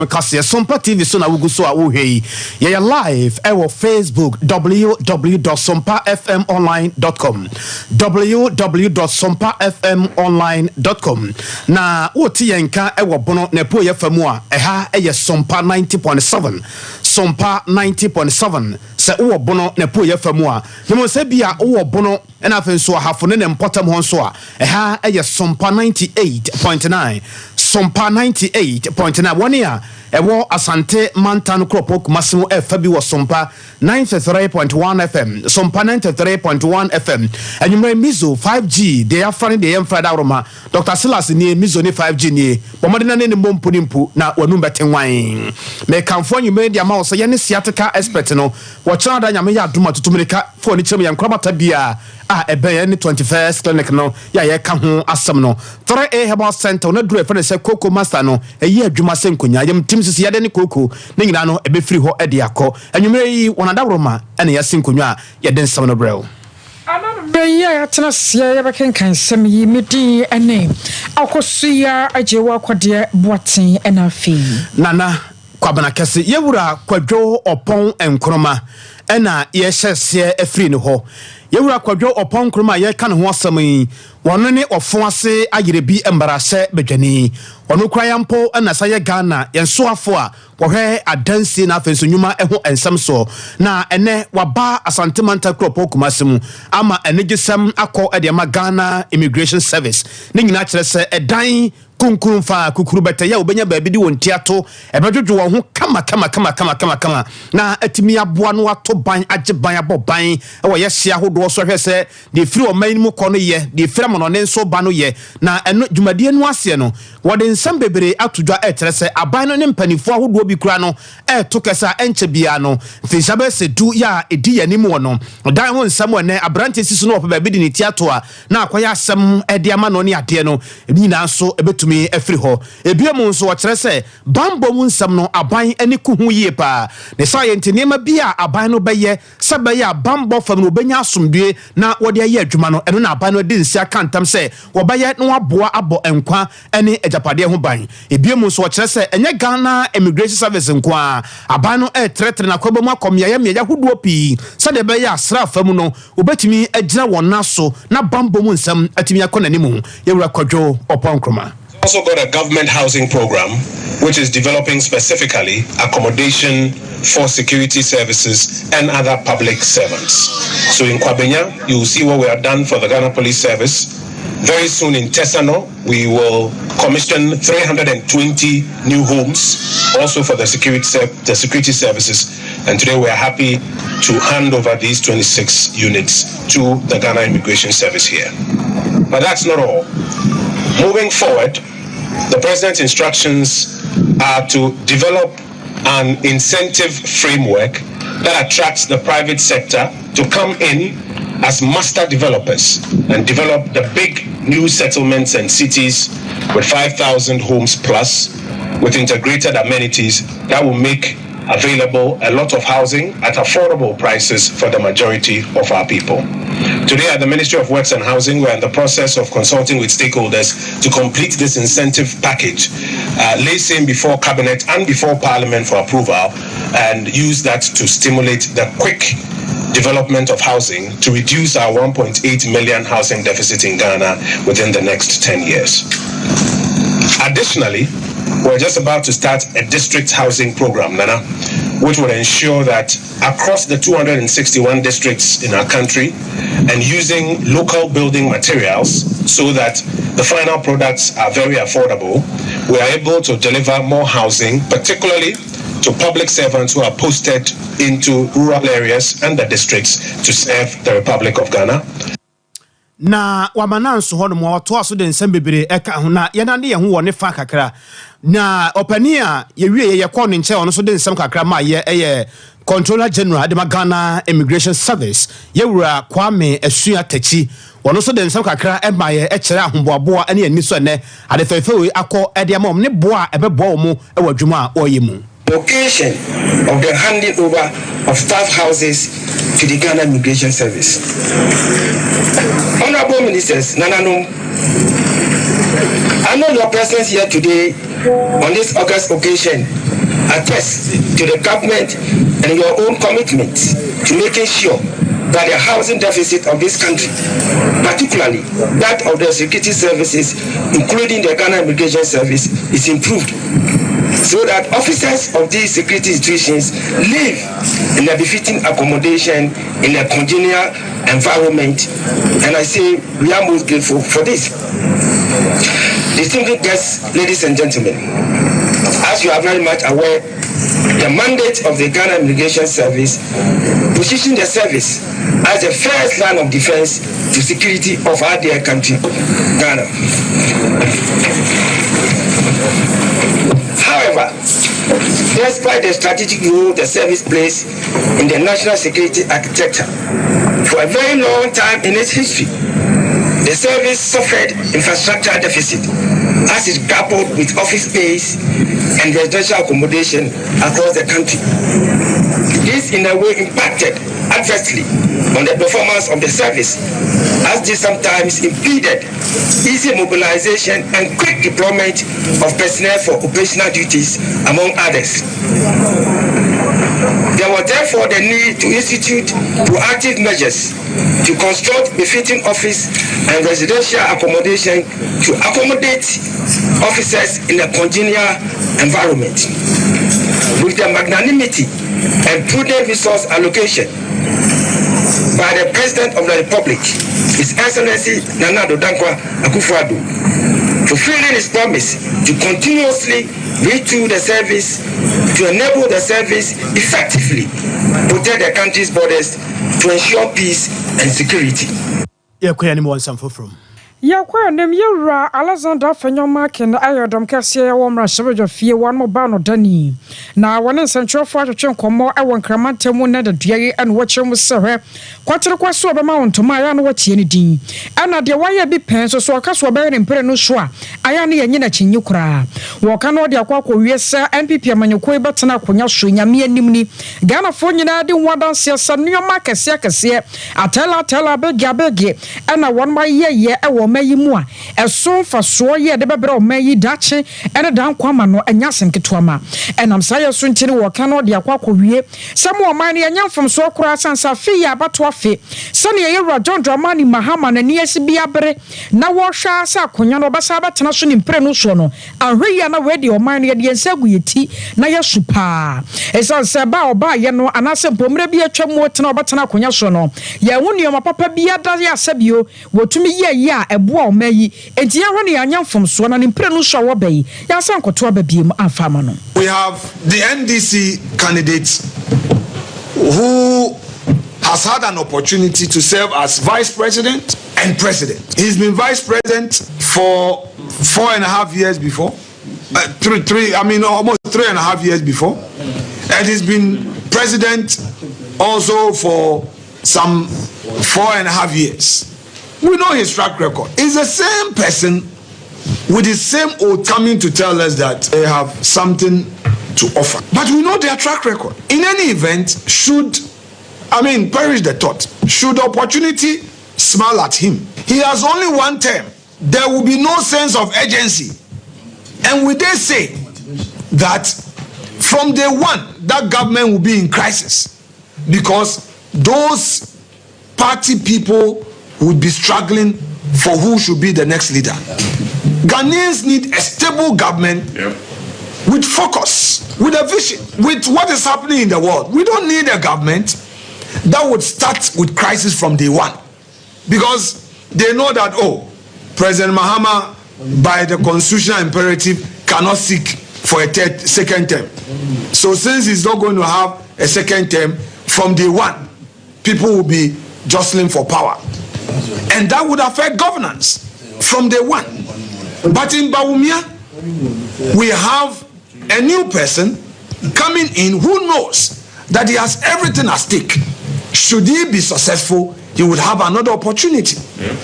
because Sompa TV so na wugu so a wo hwei ye live our Facebook www.sompafmonline.com www.sompafmonline.com na wo ti yenka e wo bono na po ye famu a ha ye Sompa 90.7 Sompa 90.7 se wo bono na po ye famu a yemo se bia wo bono na afen so hafo ne mpotam ho so a ha ye Sompa 98.9 Sompa 98.9 one year ewo asante mantan kropok masimo fabi wo Sompa 93.1 FM Sompa 93.1 FM enyumre mizo 5G they are funny they am Friday roma Dr. Silas ni mizo ni 5G ni bomodena ne mbompu nimpu na wanu betenwan me kanfo enyumre dia ma wo so ye ne siatica expert no wo chana da nyame ya aduma tutumirika fo ni chemu ya nkrabata bia ebe ni 21st clinic no ya ye ka ho asem no 3A Herbal Center no dure fe se Koko Master no eyi adwuma se nkonya yem tim sisi ya de ni Koko ne nyina no ebe firi ho ede akọ enwumere yi wonada broma ene ya se nkonya ye de nsem no brew ya tena sia ya bekenkan sem yi medi ene akosuya ajewa kwade boaten ena fi nana kwabana kese yewura kwadwo opon enkroma ena ye hyese afiri ne ho yewura kwadwo opon kroma ye ka ne ho asem yi wono ne ofo ase ayere bi embarase bedwani wono kura yampo ena saye Ghana yenso afo a wohwe adansi na afenso nyuma eho ensem so na ene waba asante manta kropo kumasemu ama enegesem akọ ede ma Ghana Immigration Service ne nyina kire se edan kunkurun fa kukuru beta ya obenya baabi di wontiato ebedwodwo wo ho kama na atimi aboa no ato ban age ban abo ban e wo ye hia hodo so hwe se de firi o man mu kono ye de firi mono ne nso ba no ye na eno dwumadie no ase no wo de nsam bebere atodwa etere se aban no ne mpanifo ahodo bi kura no to kesa enche bia no fisabe se du ya edi yanim wo no dan ho nsam wo ne abrante sisu no baabi di ne tiato a na akwaya asem ede ama no ne ade no ebi na nso ebetu efiri ho ebiemu nso wo kire se bambo mu nsam no aban ani kuhu yie pa ne science nema bia aban no beye se beye bambo fam no benya asomdue na wode aye adwuma no eno na aban no de nsia kantam se wo beye no aboa abo enkwa ene ejapade ho ban ebiemu nso wo kire se enye Ghana Immigration Service nkwa aban no tretre na kwabo mu akomya ya meya hoduo pi se de beye asra fam no obetimi agina wonaso na bambo mu nsam atimi akọ nanimu yewura kwadwo oponkroma. Also got a government housing program which is developing specifically accommodation for security services and other public servants. So in Kwabenya, you will see what we have done for the Ghana Police Service. Very soon in Tesano, we will commission 320 new homes also for the security services. And today we are happy to hand over these 26 units to the Ghana Immigration Service here. But that's not all. Moving forward, the President's instructions are to develop an incentive framework that attracts the private sector to come in as master developers and develop the big new settlements and cities with 5,000 homes plus, with integrated amenities that will make available a lot of housing at affordable prices for the majority of our people. Today at the Ministry of Works and Housing, we're in the process of consulting with stakeholders to complete this incentive package, lay same before Cabinet and before Parliament for approval, and use that to stimulate the quick development of housing to reduce our 1.8 million housing deficit in Ghana within the next 10 years. Additionally, we're just about to start a district housing program, Nana, which will ensure that across the 261 districts in our country, and using local building materials so that the final products are very affordable, we are able to deliver more housing, particularly to public servants who are posted into rural areas and the districts to serve the Republic of Ghana. Na wamananso hono mo to aso de nsem bebere eka ho na yenande ye ho woni fa kakra na opani a ye wie ye kɔ ne nche ono so de nsem kakra ma ye Controller General de Ghana Immigration Service yewura Kwame Asua Tachi ono so de nsem kakra e ma ye kire ahomboaboa ene ani so ne ade fefewe akɔ ede amom ne boa ebebo mu e wadwuma a oyemu. Occasion of the handing over of staff houses to the Ghana Immigration Service. Honorable Ministers, Nananum, I know your presence here today on this August occasion attest to the government and your own commitment to making sure that the housing deficit of this country, particularly that of the security services, including the Ghana Immigration Service, is improved, so that officers of these security institutions live in a befitting accommodation in a congenial environment. And I say we are most grateful for this. Distinguished guests, ladies and gentlemen, as you are very much aware, the mandate of the Ghana Immigration Service positions the service as the first line of defense to security of our dear country, Ghana. However, despite the strategic role the service plays in the national security architecture, for a very long time in its history, the service suffered infrastructure deficit as it grappled with office space and residential accommodation across the country. This in a way impacted adversely on the performance of the service, as this sometimes impeded easy mobilization and quick deployment of personnel for operational duties, among others. There was therefore the need to institute proactive measures to construct befitting office and residential accommodation to accommodate officers in a congenial environment. With the magnanimity and prudent resource allocation by the President of the Republic, His Excellency Nana Addo Dankwa Akufo-Addo, fulfilling his promise to continuously retool the service to enable the service effectively protect the country's borders to ensure peace and security. Yakwa nem yura Alexander Fanyoma ken ayodom kase wo mra shebejo fie wan mo ba no dani na wone nsentro fo atwetwe nkomo e won kramantemu na da duaye an wo kyerem sehwe kwatere kwaso obema wontoma aya no watie ne din ana de waye bi pen so okaso obere mpere no so a aya ne yenye na kinyi kura wo ka no de akwakwo wiesa MPP amanyeko betena akonya so nyame anim ni Ghana fo nyina de wadanse sannyoma kase atela bege ana won ma ye mayi mu a eso fa so ye de bebere o mayi dache ene dan kwama no anyasem ketwama enam saye so ntini wo ka no de akwakowie samo o man ne anyamfom so kura sansa fi ya bato afi sane ye John Dramani Mahama na niasi bia bere na wo hwa sa akonya no basa betena so ni mpre no so no ahwe ya na we de o man ne de ensagu yeti na ye supa esan se ba oba ye no anase mpomre bia twam wotena obetena akonya so no ye wonu ma papa bia da ya sabio wotumi ye a eboa o mayi enti ya hwe ne anyamfom so na mpre no so wo bayi ya san koto ababiem afama no. We have the NDC candidate who has had an opportunity to serve as vice president and president. He's been vice president for 4.5 years before. Almost 3.5 years before. And he's been president also for some 4.5 years. We know his track record. He's the same person with the same oath coming to tell us that they have something to offer. But we know their track record. In any event, perish the thought. Should opportunity smile at him? He has only one term. There will be no sense of urgency. And we dare say that from day one, that government will be in crisis because those party people would be struggling for who should be the next leader. Ghanaians need a stable government with focus, with a vision, with what is happening in the world. We don't need a government that would start with crisis from day one, because they know that, President Mahama, by the constitutional imperative, cannot seek for a second term. So since he's not going to have a second term, from day one, people will be jostling for power. And that would affect governance from day one. But in Bawumia, we have a new person coming in who knows that he has everything at stake. Should he be successful, he would have another opportunity.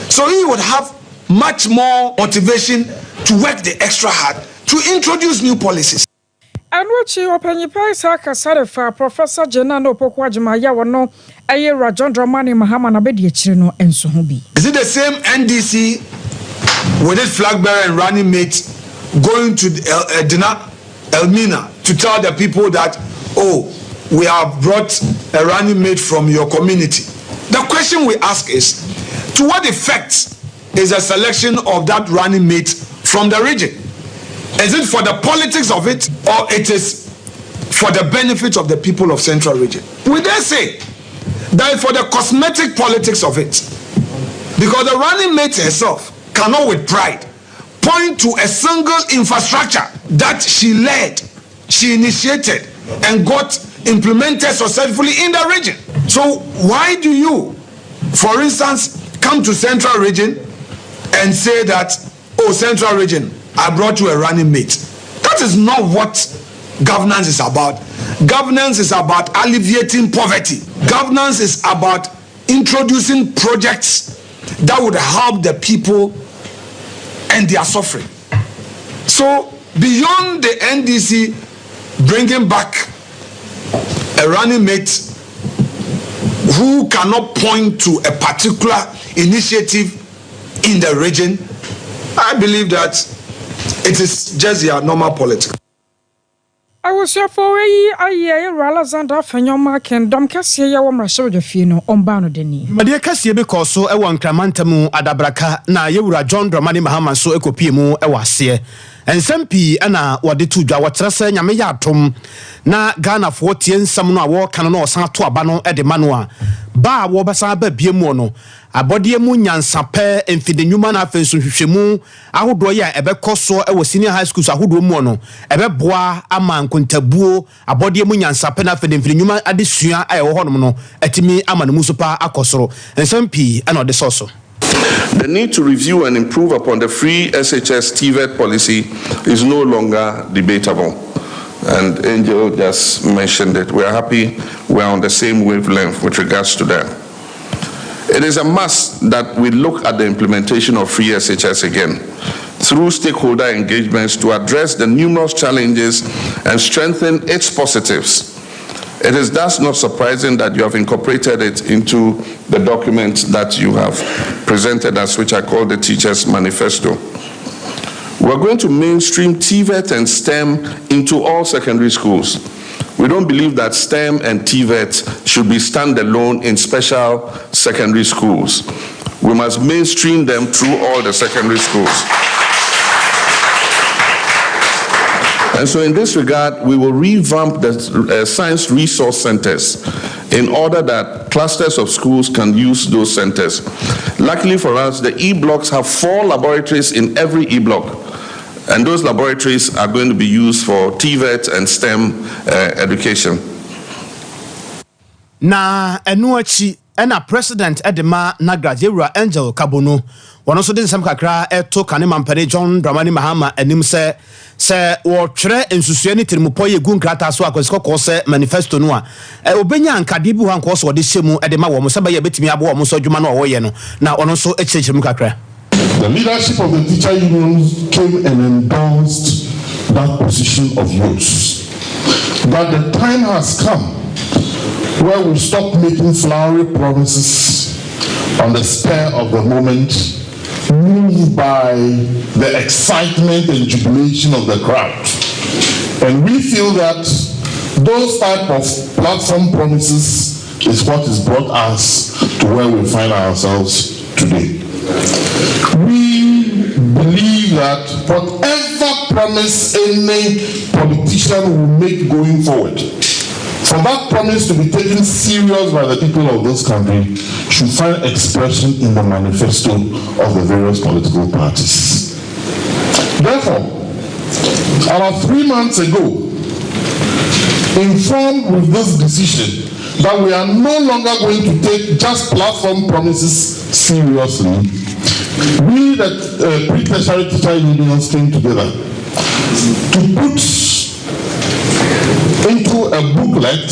So he would have much more motivation to work the extra hard to introduce new policies. And what you open your price, Hakasarefa, Professor Jenano Pokwajimaya, no, Ayera John Dramani Mahama Nabedi Chino and Sohobi. Is it the same NDC with its flag bearer and running mate going to Elmina to tell the people that, oh, we have brought a running mate from your community. The question we ask is, to what effect is the selection of that running mate from the region? Is it for the politics of it, or it is for the benefit of the people of Central Region? We dare say that is for the cosmetic politics of it, because the running mate herself cannot with pride point to a single infrastructure that she led, she initiated, and got implemented successfully in the region. So why do you, for instance, come to Central Region and say that, oh, Central Region, I brought you a running mate? That is not what governance is about. Governance is about alleviating poverty. Governance is about introducing projects that would help the people and their suffering. So beyond the NDC bringing back a running mate who cannot point to a particular initiative in the region, I believe that it is just their normal politics. I was here for a year, Alexander Fanyoma can Dom Cassia, Marshall Fino, on Bano Deni. Madia Cassia because so a one Cramantamu Adabraka, na Yura John Dramani Mahama so ecopimu, a wasie. And Sempi ana wade tuja watrase nyameya atom na Ghana 40 samno awo kanno san to abano e de manua ba wo basa ba biemu no abode mu nyansape emfide nyuma na afenso hwehwemu ahodo ye ebekoso e wo senior high schools ahodo mu no ebeboa ama nkontabuo abode mu nyansape na afide emfide nyuma adesua e wo honom no atimi ama no musopa akosoro Sempi ana ode soso. The need to review and improve upon the free SHS TVET policy is no longer debatable. And Angel just mentioned it. We are happy we are on the same wavelength with regards to that. It is a must that we look at the implementation of free SHS again through stakeholder engagements to address the numerous challenges and strengthen its positives. It is thus not surprising that you have incorporated it into the document that you have presented us, which I call the Teachers' Manifesto. We're going to mainstream TVET and STEM into all secondary schools. We don't believe that STEM and TVET should be standalone in special secondary schools. We must mainstream them through all the secondary schools. And so in this regard, we will revamp the science resource centers in order that clusters of schools can use those centers. Luckily for us, the E-blocks have 4 laboratories in every E-block. And those laboratories are going to be used for TVET and STEM education. Na enuachi ena president edema nagrajewura Angel Kabono wono so den sam kakra eto kane mampare John Dramani Mahama enim se wo twere ensusue ni tirmupo ye gunkrata so akosikoko se manifesto no a obenya ankade bi han ko so de hyemu edema wo mo se ba ye betimi abo wo mo so dwuma no wo ye no na ono so ekyerkyeremu kakra. The leadership of the teacher unions came and endorsed that position of yours. But the time has come where we stop making flowery promises on the spur of the moment, moved by the excitement and jubilation of the crowd. And we feel that those type of platform promises is what has brought us to where we find ourselves today. We believe that whatever promise any politician will make going forward, for that promise to be taken serious by the people of this country, should find expression in the manifesto of the various political parties. Therefore, about 3 months ago, informed with this decision that we are no longer going to take just platform promises seriously, we, the pre-tertiary teacher unions, came together to put into a booklet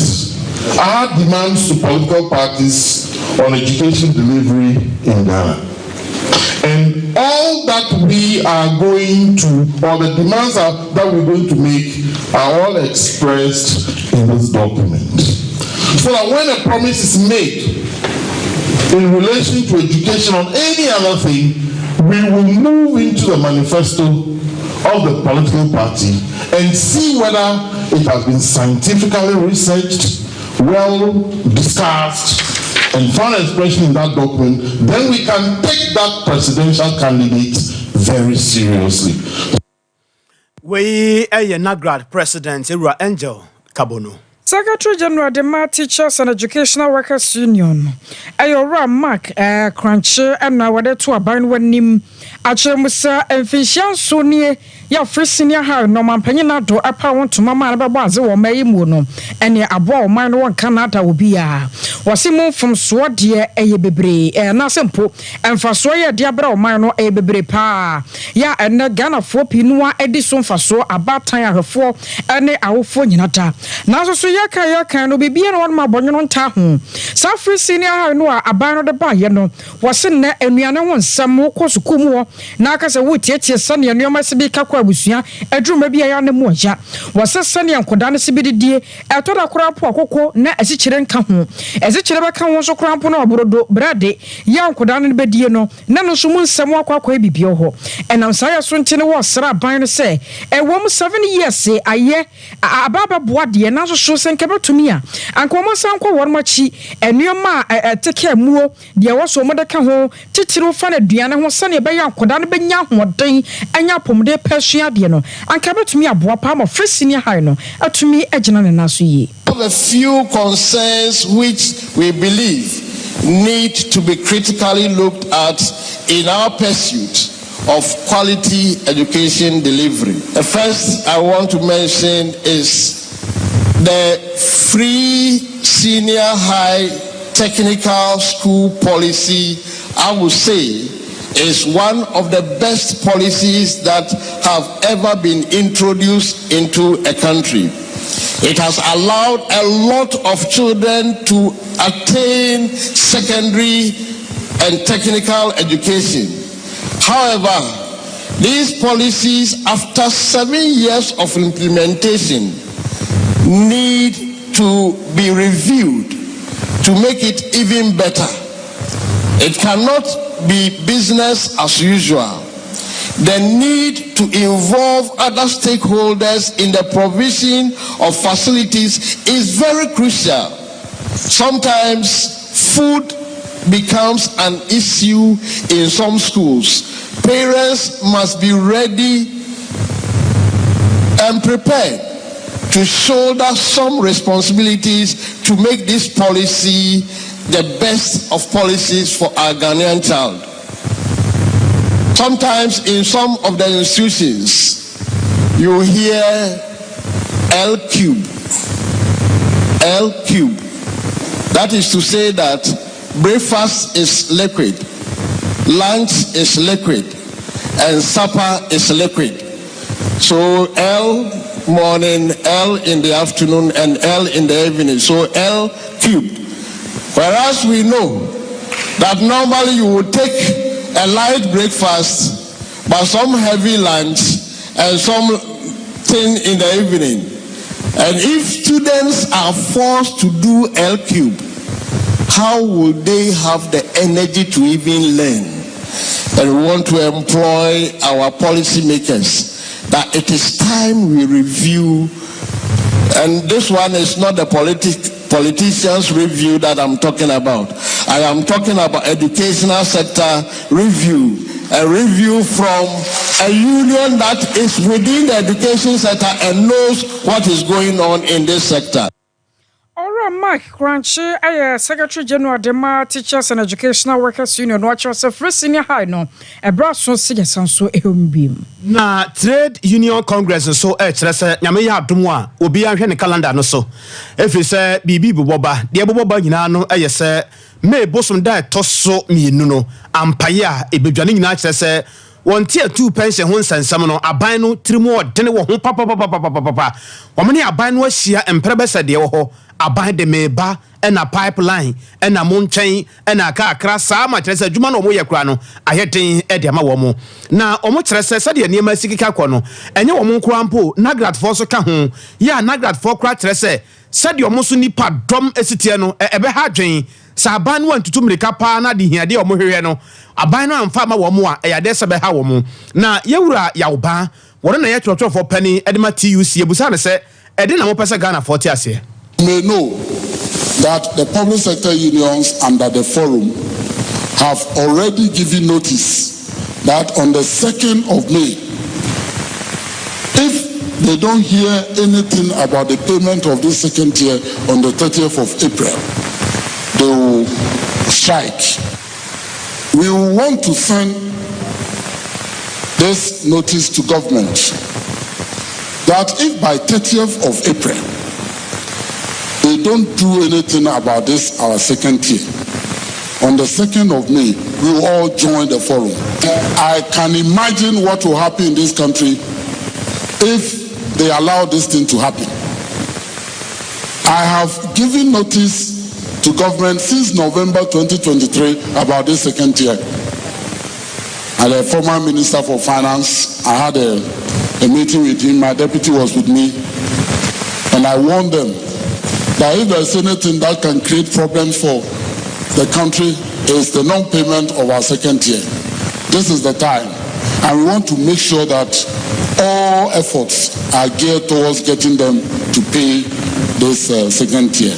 our demands to political parties on education delivery in Ghana. And all that we are going to, or the demands that we're going to make, are all expressed in this document. So that when a promise is made in relation to education or any other thing, we will move into the manifesto of the political party and see whether it has been scientifically researched, well discussed, and found expression in that document, then we can take that presidential candidate very seriously. We a Nagrad President Ira Angel Kabono. Secretary General the Teachers and Educational Workers Union. Ayora Mark Crunchy and now whether to a bind when nim Achemusa and Fishan Sonia ya free senior high no man penina do upper one to Mamma Babazi or May Muno and ya abo mine one Canada will be a was he moved from Swadia a bebre and simple and for Soya Diabra mine a bebre pa ya and the Ghana 4 Pinua Edison for so about time her 4 and our 4 Yanata now so yaka no be on my bonyon tahu sa free senior high no abano de ba ye no was in there and one some more course kumo na ka se wo tietie sane nneoma se bi kakwa abusua adruma bi ya na mu agya wasa sane ankoda ne se bi didie etoda korapo akoko na asikyire nka ho asikyire beka ho so korapo na obrodo brade ya ankoda ne bedie no na no so mu nsem akwa ebibie ho enam sa ya so ntene wo sra ban no se wom 7 years aye ababa boade na so senke betumi a anko mo sanko won machi nneoma teke muo de wo so mo de ka ho titiri fa na duane ho sane be ya koda no benya hoden anya pomde pesua de no anka betumi aboa pa mo fresini high no atumi agina ne naso yi. A few concerns which we believe need to be critically looked at in our pursuit of quality education delivery. The first I want to mention is the free senior high technical school policy. I would say is one of the best policies that have ever been introduced into a country. It has allowed a lot of children to attain secondary and technical education. However, these policies, after 7 years of implementation, need to be reviewed to make it even better. It cannot be business as usual. The need to involve other stakeholders in the provision of facilities is very crucial. Sometimes food becomes an issue in some schools. Parents must be ready and prepared to shoulder some responsibilities to make this policy the best of policies for our Ghanaian child. Sometimes in some of the institutions, you hear L cube. That is to say that breakfast is liquid, lunch is liquid, and supper is liquid. So L morning, L in the afternoon, and L in the evening. So L cubed. Whereas we know that normally you would take a light breakfast, but some heavy lunch and something in the evening. And if students are forced to do L cube, how will they have the energy to even learn? And we want to employ our policymakers that it is time we review. And this one is not the politicians' review that I'm talking about. I am talking about educational sector review. A review from a union that is within the education sector and knows what is going on in this sector. Mike Crunchy, Secretary General the Teachers and Educational Workers Union, watch us a free senior high no a brass so citizen so beam. Na Trade Union Congress so kyerɛ nyame ya adom a obi ahwɛ ne calendar no so efi sɛ bibi boboba de boboba nyina no ɛyɛ sɛ me bosom da toso mienu no ampaye a ebedwane nyina kyerɛ sɛ wonte atu pension ho nsensam no aban no trimu odene wo ho papa womne aban no ahia emprebe de wo ho aban de meba ena pipeline ena montwen ena kakra saa ma kyerɛ sɛ adwuma no omo yɛ kura no ayɛden de ama wo mo na omo kyerɛ sɛ de niema sikika kɔ no enye wo mo nkura mpo nagrat for so ka ho ya nagrat for kura kyerɛ sɛ de omo so nipa dom esitie no ebe ha dwen sa aban no antutu mrika pa na de hiade omo hwehwe no aban no amfa ma wo mo a ɛyade sɛ be ha wo mo na yewura yawba wɔn na yɛ twɔtwɔfo penny edema TUC ebusa ne sɛ ɛde na mo pɛ sɛ Ghana 40 ase. May know that the public sector unions under the forum have already given notice that on the 2nd of May, if they don't hear anything about the payment of this second tier on the 30th of April, they will strike. We will want to send this notice to government that if by 30th of April they don't do anything about this, our second tier, on the 2nd of May, we will all join the forum. I can imagine what will happen in this country if they allow this thing to happen. I have given notice to government since November 2023 about this second tier. And the former Minister for Finance, I had a meeting with him, my deputy was with me, and I warned them that if there's anything that can create problems for the country, is the non-payment of our second tier. This is the time, and we want to make sure that all efforts are geared towards getting them to pay this second tier.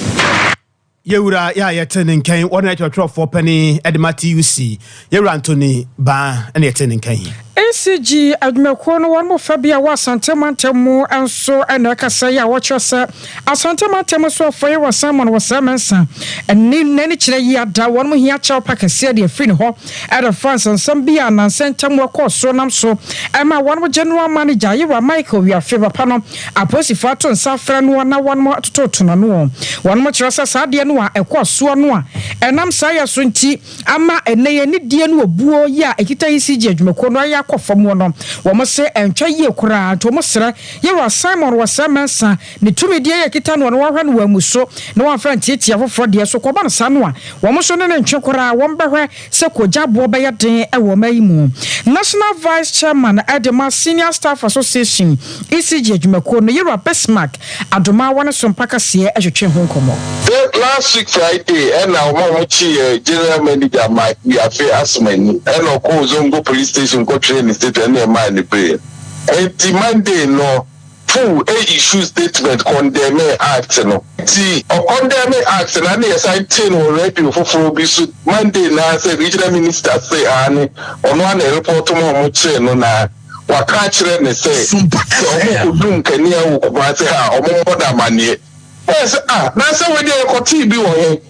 Yewura ya yetene nkan wona twotwofo pani edema TUC Yewura Anthony ba na yetene nkan ACG admeko no won mo fa bia wa santemantemu enso ena kasa ya wo kyose asantemantemu so for ye wasamon wasamensa eni nani kire yi ada won mo hia chaw pakase de afri ne ho ada France nsam bia na santemwe ko so nam so ema won mo general manager Yewura Michael wi afeba pa no aposifo ato nsa fra no na won mo tototo no won mo kire sa de no a ekọ so no a enam sa ya so nti ama eneye ni die no obuo ya ekita ACG admeko no ya kofam no wo mo se entwa ye kura to mo sere Yewura Simon wasamensa ne tumidie ye kita no no wahwe no wamuso no wamfa ntieti afoforo de so ko ba no sa no a wo mo so ne ntwe kura wo mbehwe se kojabo be ye den e wo mayimu National Vice Chairman Adema Senior Staff Association ACG admeko no Yewura Besmark adoma wona Sompa kase ahwetwe ho nkomo last week Friday and now Mamuchi general manager Mike we have asmani and of course Zongo police station go train state and man pay and Monday no full issue statement condemn act no ti condemn act na na assign 10 already for bi so Monday na say regional minister say ani ono an report mo che no na waka kire ne say Sompa o mo dun kania wo ko ba say ha o mo boda manie. Yes, na say we dey koti bi wo he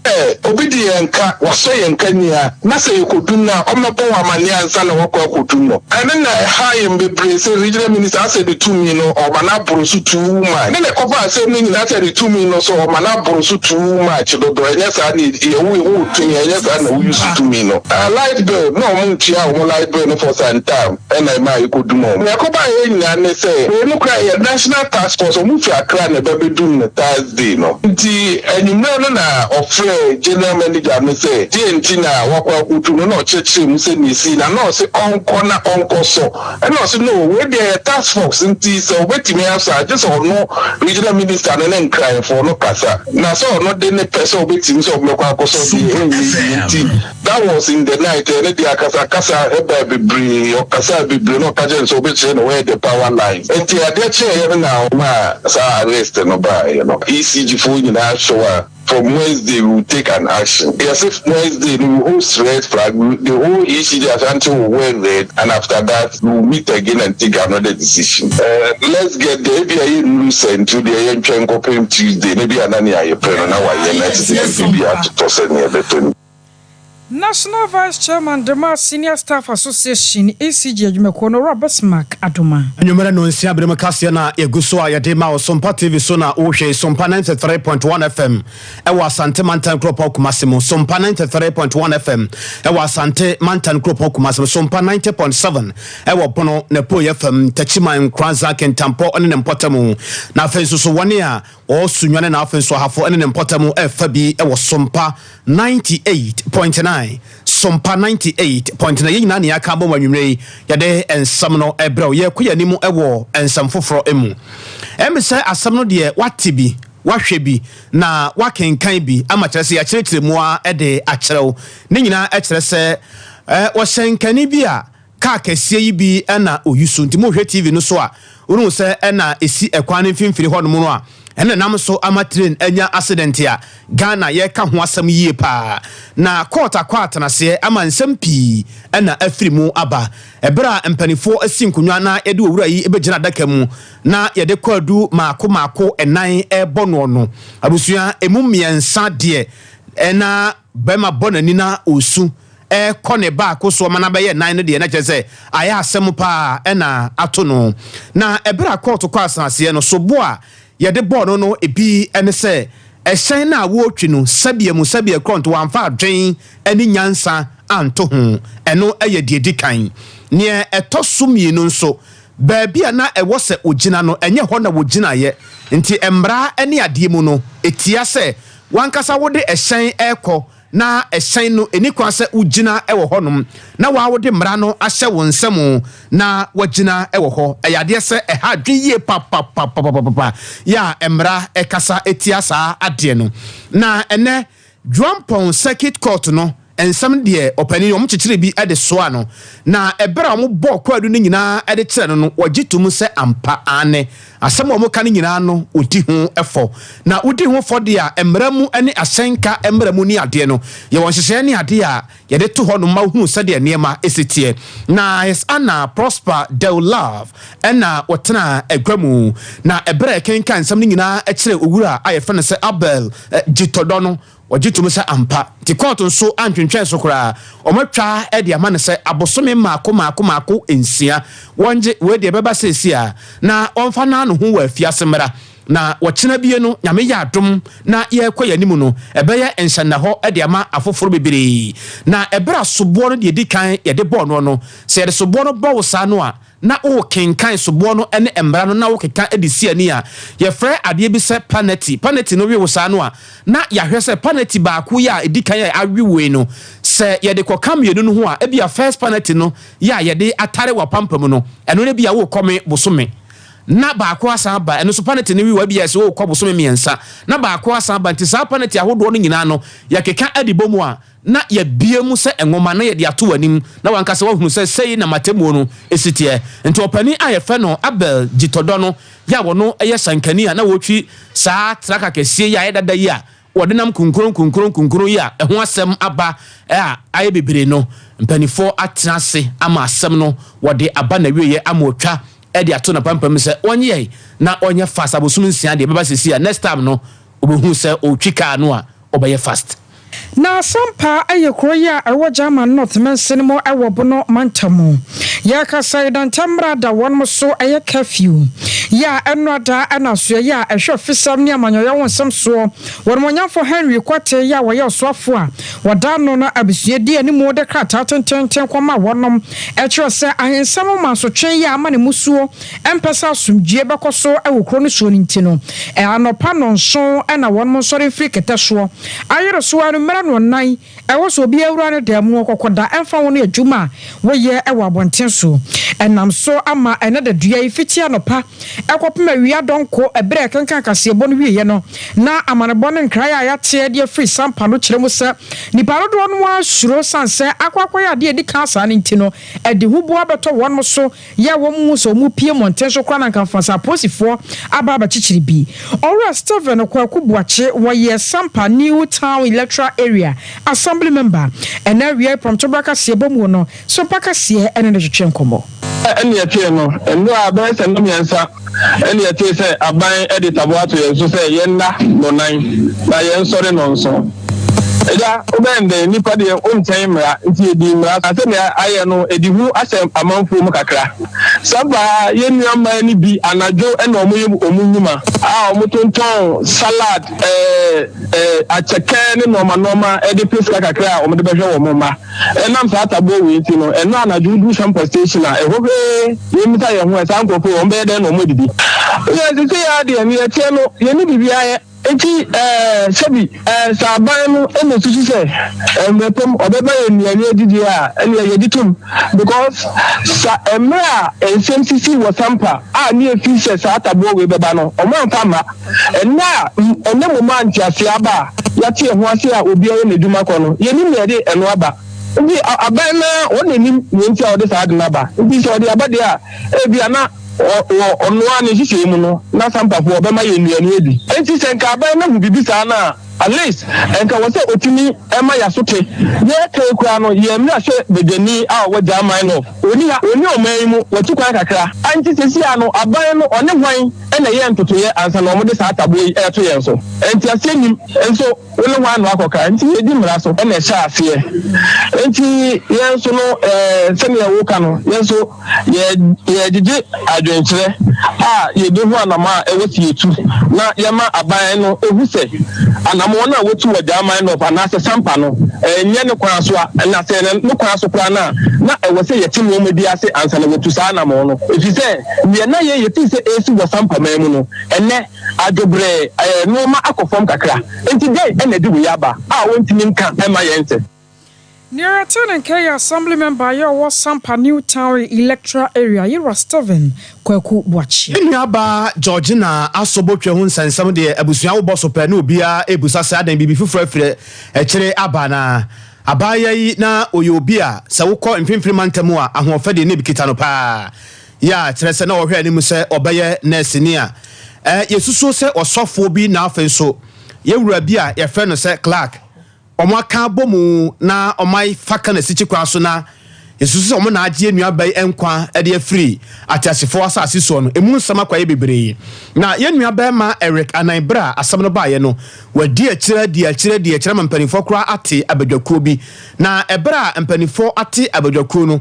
obi di enka waso yenka nia na say kodun na omebo amane ansa na wokọ kodun no ene na high mbebre say regional minister say the 2 million no o mana brosu 2 man ne kofa say ni na say the 2 million no so o mana brosu 2 match do enya sa ni ewu tun enya sa na we use 2 million light bill no mo tia o light bill no for some time ena ma ikodun mo ne kofa ye nya ne say we no cry national task force o mu fi akra na bebedun na Thursday no nti enyumre no na ofre general manager me say TNT na wakwa kutu no na chechire mu se ni si na no se onko na onko so and no se no we dey task force nti so wetimi asa just no regional minister na nkran for no kasa na so no dey ne person wetimi so mekwa akoso di nti that was in the night and the kasa eba bebre o kasa bebre no kaje so betire no where the power line nti ade che na ma sa arrest no ba you know ECG for you na show from Wednesday we will take an action. Yes, if Wednesday we will host red flag, the whole ECG until we wear red, and after that we will meet again and take another decision. Let's get the ABI loose until the AMCHN Tuesday. Maybe Anani Ayepren and our United maybe at to toss any other. National Vice Chairman Dema Senior Staff Association ACG adwumako no Besmark adoma anyumere no nsia brem kase na eguso a yede ma Sompa TV so na ohwe Sompa 93.1 FM ewa Asante Mantan Kropo Kumasimo Sompa 93.1 FM ewa Asante Mantan Kropo Kumasimo Sompa 90.7 ewa Bono Nepo FM Tachiman Kranza Kentampo ene Mpotamu na afenso so wone a o sunwane na afenso hafo ene Mpotamu efabi ewa Sompa 98.9 Sompa 98.9 yina ne aka bom anwumre yade ensam no ebrɛ ye koya nimu ewo ensam foforo emu emse asam no de wate bi wahwe bi na wakenkan bi ama kyerɛ sɛ ya kyerɛkyerɛ mu a ede akyerɛw ne nyina ɛkyerɛ sɛ wɔsenkani bi a ka kɛseɛ yi bi ɛna oyusu nti mo hwɛ TV no so a unu sɛ ɛna esi ɛkwan ne mfimfiri hɔ no mu no a ɛna nam so ama train anya accident a Ghana yɛ ka ho asɛm yie pa na court atanaseɛ ama nsɛm pii ɛna afiri mu aba ɛbra mpanifo asi nkonwa na yɛde owura yi ebegyina daka mu na yɛde kwadu maako ɛnan ɛbɔ no abusua emu mmiɛnsa deɛ ɛna bɛma bɔnani na osu kɔne baako so mana bɛyɛ nan no deɛ na kyerɛ sɛ ayɛ asɛm pa ɛna ato no na ɛbra court kɔ asaseɛ no so bo a yɛde bɔɔ no ebi ɛne sɛ ɛhyɛn na wɔtwi no sabia kronto wamfa adwen ɛne nyansa anto ho ɛno ɛyɛ deɛ di kan neɛ ɛtɔ so mmienu nso baabi a na ɛwɔ sɛ ogyina no ɛnyɛ hɔ na wogyina yɛ nti mmara ɛne adeɛ mu no etia sɛ wankasa wode ɛhyɛn ɛkɔ na ɛhyɛn no enikwa sɛ wogyina ɛwɔ hɔnom na wawode mmara no ahyɛ wo nsɛm na wagyina ɛwɔ hɔ ɛyadeɛ sɛ ɛha adwe yie pa ya mmara ɛkasa etia saa adeɛ no na ɛnɛ Dwampɔn Circuit Court no ensam deɛ ɔpani ɔmo kyekyere bi ɛde soa no na ɛbɛra ɔmo bɔ kwadu no nyinaa ɛde kyerɛ no wɔgye tum sɛ ampa ane asɛm ɔmo ka no nyinaa no odi ho ɛfɔ na odi ho fɔ de a mmara mu ɛne ahyɛnka mmara mu ni adeɛ no yɛ wɔn hyehyɛ ne adeɛ a yɛde to hɔ no ma hu sɛ deɛ nneɛma esitie na yes Anna Prosper Del Love ɛna wɔtena agwa mu na ɛbɛra kenkan nsɛm no nyinaa ɛkyerɛ owura a yɛfɛ no sɛ Abel Gitodɔ no wajitum sɛ ampa ti court nso antwentwɛn so koraa ɔmatwa ɛde ama ne sɛ abosome maako ensia wɔnge we de bɛba sɛsia na ɔmfa na no ho wɔ afiase mmara na wɔkyena bie no nyame yɛ adom na yɛkɔ yɛnim no ɛbɛyɛ nhyɛnna hɔ ɛde ama afoforo bebree na ɛbɛra soboɔ no de di kan yɛde bɔɔ no sɛ yɛde soboɔ no bɔ wo saa no a na o kenkan soboɔ no ene embra no na wo keka edisi ani a ye frɛ adeɛ bi sɛ paneti no wi wo saa no a na ya hwɛ sɛ paneti baako ya edikan ya awi we no sɛ ye de kokam yenu no ho a ebia first paneti no ya ye de atare wa pampam no ɛno ne bia wo kɔme bosome na baako asan ba eno so paneti ne wi wa bia sɛ wo kɔ bosome miensa na baako asan ba nti saa paneti ahodo no nyina no ya keka adibomu a na ya bie mu sɛ engoma na ye de ato wanim na wanka sɛ wahunu sɛ sei na matemu no esitie nti opani ayɛfɛ no Abel Gitodɔ no ya wono ɛyɛ sankani a na wotwi saa traka kɛsie ya ɛdada yi a wɔde nam kunkuron yi a ɛho asɛm aba a ayɛ bebre no mpanifo atena se ama asɛm no wɔde aba na wieye amotwa ɛde ato na pampam sɛ ɔnyɛ na ɔnyɛ fast abosum nsia de bɛba sesi a next time no obehu sɛ otwi kaa no a ɔbɛyɛ fast na Sompa aye kroya ewo German North Mensinimo ewo bono mantamu ya kasai dan tamra da won so aye curfew ya enoda anaso ya ehwe fisam ne amanyoya wonsam so won monyafo Henry Kwate ya wo ye osofo a woda no na abisue di animu de krata tenten kwama wonom ekiro se ahensam ma so twen ya ama ne musuo empesa sumdue bekoso ewo kro no so ntino anopa no nso na won sori free keteso ayero so mera no nan ewo so bi awura no da mu kokoda emfa wo no adwuma wo ye ewo abonten so enam so ama ene da dua ifitia no pa ekopema wia donko ebre kankan kasebo no wiye no na amanebo no nkra ya yate de free Sompa no kire mu se nipa rodo no asuro sanse akwakoya de edi kansa ne ntino edi hubo abeto won so ye wo mu so mu pie monten so kwa na kanfasa posifo aba ba chichiri bi ora Steven kwakubuache wo ye Sompa New Town Electoral Area Assembly member and now we are from Tobacco Sebom no so Pakasie and the Chenkomo. Any atie no eno abese no miensa any atie say aban editor boato yenso say yenna no nan na yensore no nso eja obende nipa de onten mra nti edi mra ase me aye no edihu asem amanfo mu kakra saba yenuama ni bi anajo ena omunyuma a omutonton salad acheke ne normal edi pesa kakra omde behwe wo mama enam sa atabo we nti no eno anajo du Sompa station a ehobe yemita ye ho esa nkofo ombe de no omodidi ye se ya de mi etie no ye ni bibia ye enti sebi saban no ene susu se mepom obeba eniani adidi a ene yeditum because sa emra ensmcc wo Sompa a ne efise sa atabo we beba no omanfa ma ena ene mo manti ase aba yate ho ase a obi aye neduma ko no ye ni me de eno aba Obi abana one nim nti a ode saade na ba. Nti so ode abade a bia na ono ani hihye mu no na sampafo obema ye nnuanu edi. Nti senka abana hu bibi sa na at least enka wose otimi ema yasote ye kekura no ye mra hwe bedani a wagya man no oni oman mu watu kwan kakra anti sesi ano aban no one hwan ena ye ntotoye ansa na omode sa atabo yi eto ye nso enti asenim enso wole hwan no akoka enti ye di mra so ena hye afie enti ye nso no sene ye woka no ye nso ye didi adwenkyere a ye de ho anama ewoti yetu na ye ma aban no ehu se anamo na wotu wagya man no fa na se sampa no enye ne kwan so a na se ne kwan so kwan na ewo se yeti mo medi ase ansa na wotu sa anamo no efi se ye na ye yeti se esi wo sampa man mu no enne adobre no ma akofom kakra enti dey ene di we yaba a wontimi nka ema ye nse. Near Turning K Assembly member your Sompa New Town electoral area, you Steven Kweku Watch. In Yaba, Georgina, Asobotwe Hunsan, some of the Abusian boss of Penubia, Ebusa Sad and Bibi Fufre, Echere Abana, Abaya na Oyobia, Sawko and Pimprimantamua, and who fed the Nibikitano Pa. Ya, Teresa no here Nimuse, Obeye, Nesinia. Yesuso se or softphobia now, so. Ye Rabia, your friend said Clark. Omaka bomu na omai faka na sichi kwa so na yesusu omo na agye nua bai enkwa e de free atiasefo asase so no emu nsama kwa ye bebre na ye nua bai ma Eric Anaibra asam no baaye no wadi akire mampanifo kra ate abadwakuo bi na ebra mpanifo ate abadwakuo no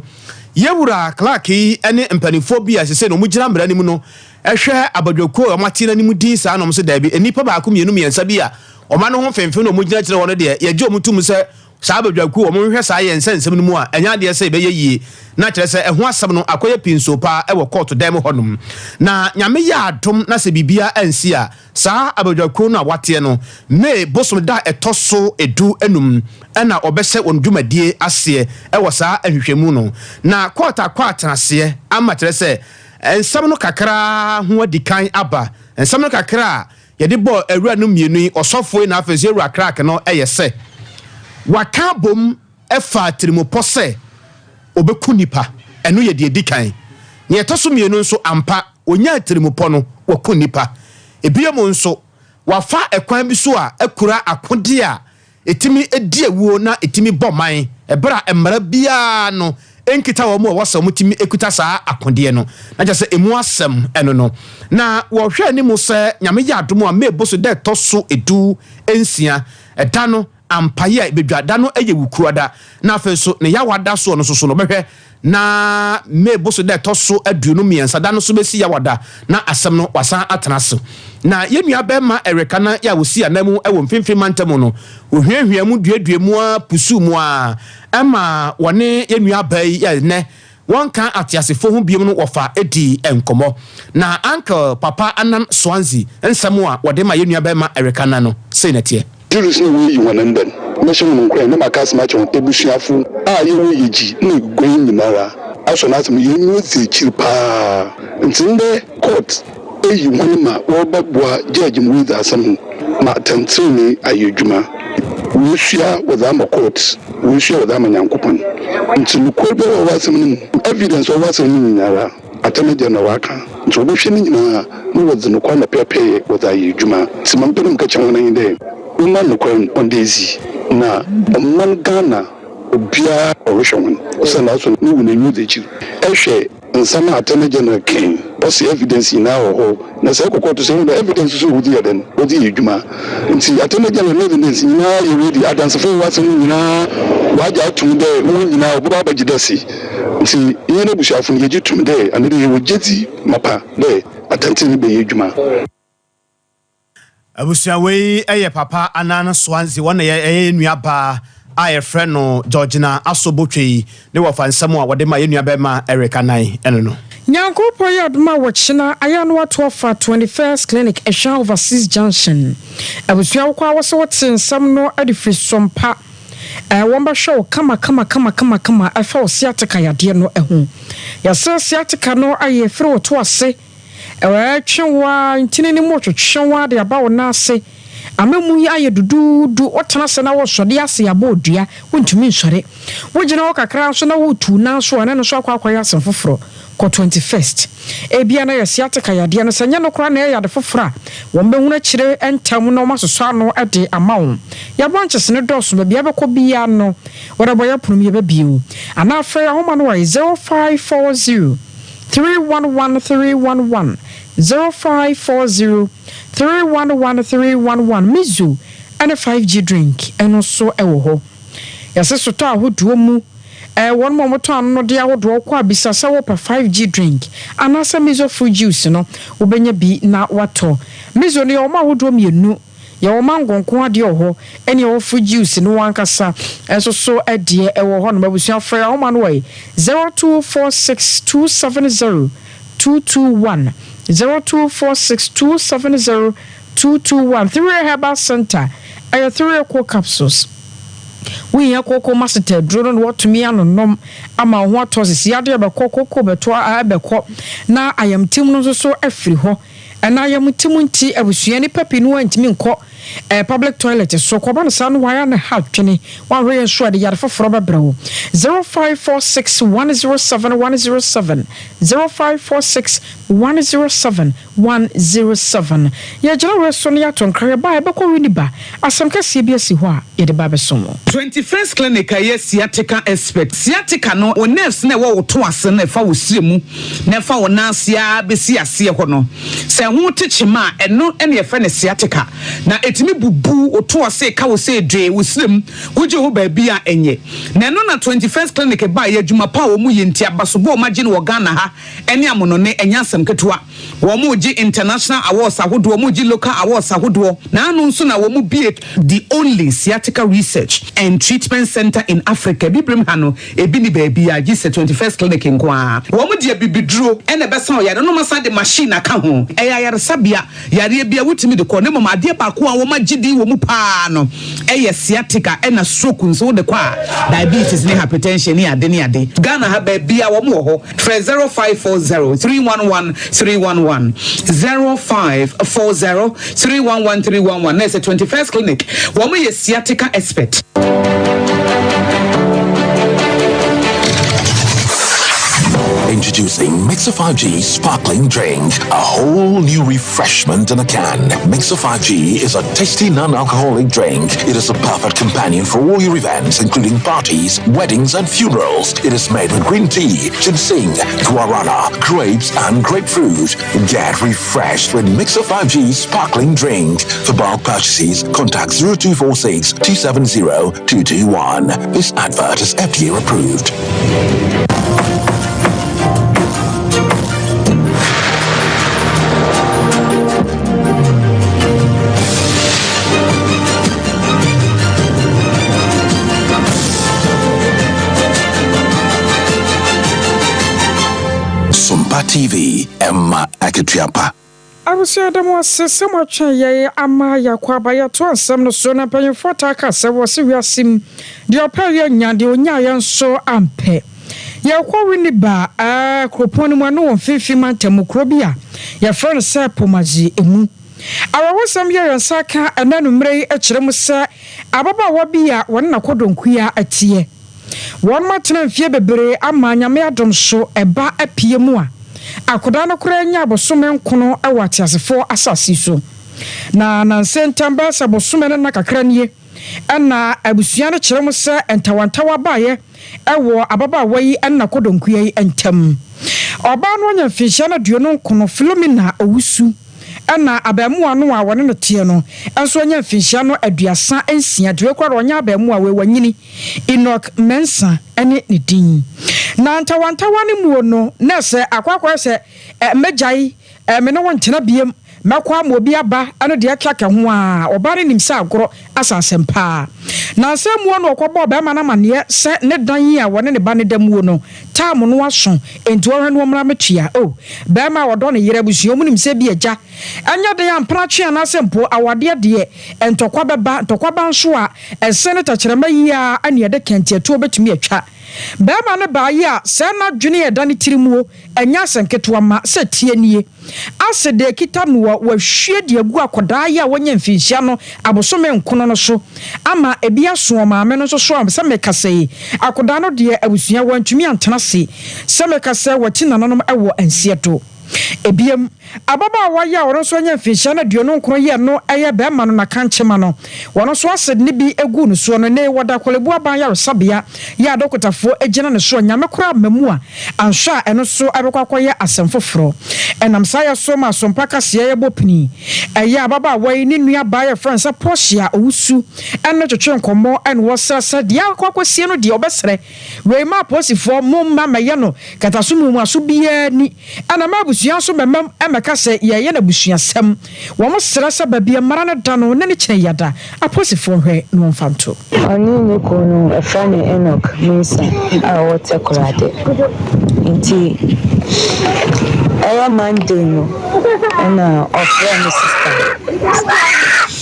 yewura Clark ene mpanifo bi asese no mugira mbra nimu no ehwe abadwakuo amati na nimu din sa no mso da bi enipa ba ko mienu miensa bi a Oma no ho femfe no mugina kire wono de ye gye omutum se saa badwaku o mo hwɛ saa ye nsensem no mu a enya de se be ye yie na kire se ɛho asɛm no akoye pinso pa ɛwɔ court dem honum na nyame ya adom na se bibia ansi a saa abadwaku no a wate no me bosom da ɛtɔso edu enum ɛna obɛsɛ won dwumadie ase ɛwɔ saa ahwehwɛmu no na court akwa atenase ama kire se ensɛm no kakra ho adikan aba ensɛm no kakra yedi bo ewura no mienu osofo na afese ewura crack no eyese waka bom efa trimopo se obeku nipa eno ye de edikan ne etoso mienu nso ampa onya trimopo no waku nipa ebiemo nso wafa ekwan bi so a ekura akode a etimi edi ewuo na etimi boman ebra emra bia no enkita wo mo wasa mutimi ekuta saa akode no na je se emu asem eno no na wo hwe ani mu se nyame ya adomo a meboso de toso edu ensia eda no ampaye bedwada no eye wukuada na afenso ne ya wada so no so no behwe na meboso de toso aduonu miensa da no so besi ya wada na asem no wasan atenase na yenua bema ereka na ya wosi anamu ewo mfimfim mantamu no ohwiehwie mu duadue mu a pusu mu a ema wone yenua bai ya ne wonka atiasefo hu biem no wofa edi enkomo na uncle papa anan Swansea ensemu a wode ma yenua bema ereka na no sei netie Julius ni wi wanandan mission mun kwen na makas ma chon ebusuafo a ye wi yiji na gwen nyinara aso na asem ye nu zi chirpa ntinde court eyi wan ma wo babua judge mu wi asem ma tantini ayedwuma we share with them court we share with them nyankopon ntinu ko be wo asem ni evidence wo asem ni nyinara atamaje na waka nso bo hwe ni nyina no wo zi no kwa na pepe wo ayedwuma simampem ka chan na inde woman no kwen on daisy na man Ghana obia orishon so na so ni wona nyu dechi ehwe nsama atene general king what's the evidence now ho na say kokko to say no evidence so wudi yaden wudi edwuma nti atene general evidence na you ready adance for what ni na waja atum de wo nyina obuba bagidasi nti yene bushafo ni yeji tum de ane de wo jeti mapa de atente ni be edwuma abusia wei eye papa anana Swansea wona ye nuaba aye friend no Georgina Asobotwe ne wofa nsam a wode ma ye nuaba ma Erica Nai eno no Nyankopon yaduma wochina ayano wato fa 21st clinic ehwa overseas junction abusia kwa woso wote nsam no adifri Sompa womba show kama afa osiatika yade no ehu yasa osiatika no aye firi to ase ewe twenwa ntini ni mo twetwenwa de aba wo na ase amemu yi aye dududu wotena se na wo sode ase abodua wontumi nsore wogina wo kakra so na wo tu na so na no so akwa asem foforo ko 21st ebia na yesiatika yade no senya no kra na yade foforo wo mbehuna kire entam no masoso ano ede amawo ya branches ne doso ba bia bekọ bia no wora boya prum ye ba biu ana afre ahoma no 0540 311 0540 311 mizu and a 5G drink eno so ewo ho yase soto ahoduo mu one more time no dia wodo kwa bisasa wo pa 5G drink anasa mizo fruit juice no obenya bi na wato mizo ne o ma wodo mienu ya o mango nko ade ho ene o fruit juice no wankasa enso so ade ewo ho no mabusua frɛ o ma no wai 0246270221 0246270221 3 Herbal Center ayo 3 equal capsules we ya koko masete duro no watumi anonom ama ho atosisi ade be koko beto abekọ na ayamtim no so afiri ho na ayamtim nti abusua ni papi no antimi nkọ public toilet so ko ban san waya na hatwene wan we so de yare foforo bebrawo 0546107107 0546107107 ya jira we so ne atonkare ba e bekọ wini ba asem kase bi asi ho a ye de ba besomo 21st clinic yes sciatica expert sciatica no o nerves na wo to ase na fa wo siremu na fa wo nansia besi ase ho no se ho techima eno ene ye fa ne sciatica na etimi bubu oto ase ka wo se dwe wo sirem woje ho ba bia enye na eno na 21st clinic ba ye adwuma pa wo mu yenti abasobo o magine wo Ghana ha ene amono ne enya asem ketua wo mu ji international awards ahodo wo mu ji local awards ahodo na anu nso na wo mu be the only sciatica research and treatment center in Africa bibrim hano ebi ni baby a gise 21st clinic nkoa wo mu dia bibiduro ene besa o yare no masa de machine aka ho yare sabia yare bia wutimi de ko ne mama ade ba ko a wo magidi wo mu pa no sciatica ena stroke nso de kwa diabetes ni hypertension ni ade Ghana ha baby a wo mu ho 0540311311 0540311311 na 21st clinic wo mu sciatica expert. Introducing Mixer 5G Sparkling Drink, a whole new refreshment in a can. Mixer 5G is a tasty non-alcoholic drink. It is a perfect companion for all your events, including parties, weddings, and funerals. It is made with green tea, ginseng, guarana, grapes, and grapefruit. Get refreshed with Mixer 5G Sparkling Drink. For bulk purchases, contact 0246 270 221. This advert is FDA approved. Sompa TV, Emma Akitiapa. I was here the most so much ye ama ya kwaba ya to asem no so na panyin fota ka se wo se wiasim de opaya nya de onya ya nso ampe ye kwa wini ba kropon mu no wonfifi mantam krobia ye friend se pomaji emu awawosam ye yansaka enanu mrei akirem se ababa wabia won na kodonkuya atie won matena mfie bebere ama nyame adom so eba apie mu a akoda no kura nya abosome nkono awate asefo asasi so na nansentamba sabosome na kakra nie ana abusua no kirem se entawantawa baaye ewo ababa wayi na kodonkuya yi entam oba no nya mfihia na duo no nkono Philomena owusu ana abamu anu a wone no tie no enso nya mfihia no aduasa ensia de kwara onya abamu a we wanyini Enoch Mensa ene ne din na ntawantawa ne mu no na se akwakwa se mejai me no wontena biem makwa mo bi aba ano de akaka ho a obare nimsa agoro asasempa na se mu no okobo ba ma na mane se ne dan yi a wone ne ba ne damu no tam no aso enti wo hwene omra metua o ba ma wodo ne yere busuo mu nimse bi agya anya de ya mpra twe na sempo awade de entokwa beba ntokwa ba nso a senator kyerema yi a ane de kenti eto obetumi atwa bɛrima ne baayi a sɛ na dwene yɛ dane tirimuo anya asɛnketewa ma sɛ tie nie ase de kita no wahwie de agu akɔdaa yi a wɔnyɛ mfinhyia no abosome nkono no so ama ebi aso maame no so so sɛ mekasa yi akɔdaa no de abusua wantumi antena se sɛ mekasa wɔti nananom ɛwɔ ansie do ebiem ababa waya wɔn so anya mfinhyia na duo no nkoro yɛ no ɛyɛ bɛrima no na kankyema no wɔn so ased ne bi egu no so no ne wɔda kolebu aban ya resabea ya dokotafo egyina ne so nyame kora mamu a anhwa ɛno so abekwakoyɛ asɛm foforo ɛnam saa yɛ so ma sompa kase yɛ bopini ɛyɛ ababa wai ne nua ba yɛ friend sɛ Portia owusu ɛno twetwe nkɔmmɔ ɛno wɔsɛsɛ de akwakosie no de obɛsrɛ wei ma posifo momma mɛyɛ no kataso mu aso biya ni ana ma busua so memam meka sɛ yɛyɛ na busuasɛm wɔn srɛ sɛ babia mara no da no ne ne kyerɛ yada aposifo hwɛ no mfanto ani ne ko no ɛfa ne Enoch Minsa a wɔte korade nti ɛyɛ Monday no ɛna ɔfrɛ me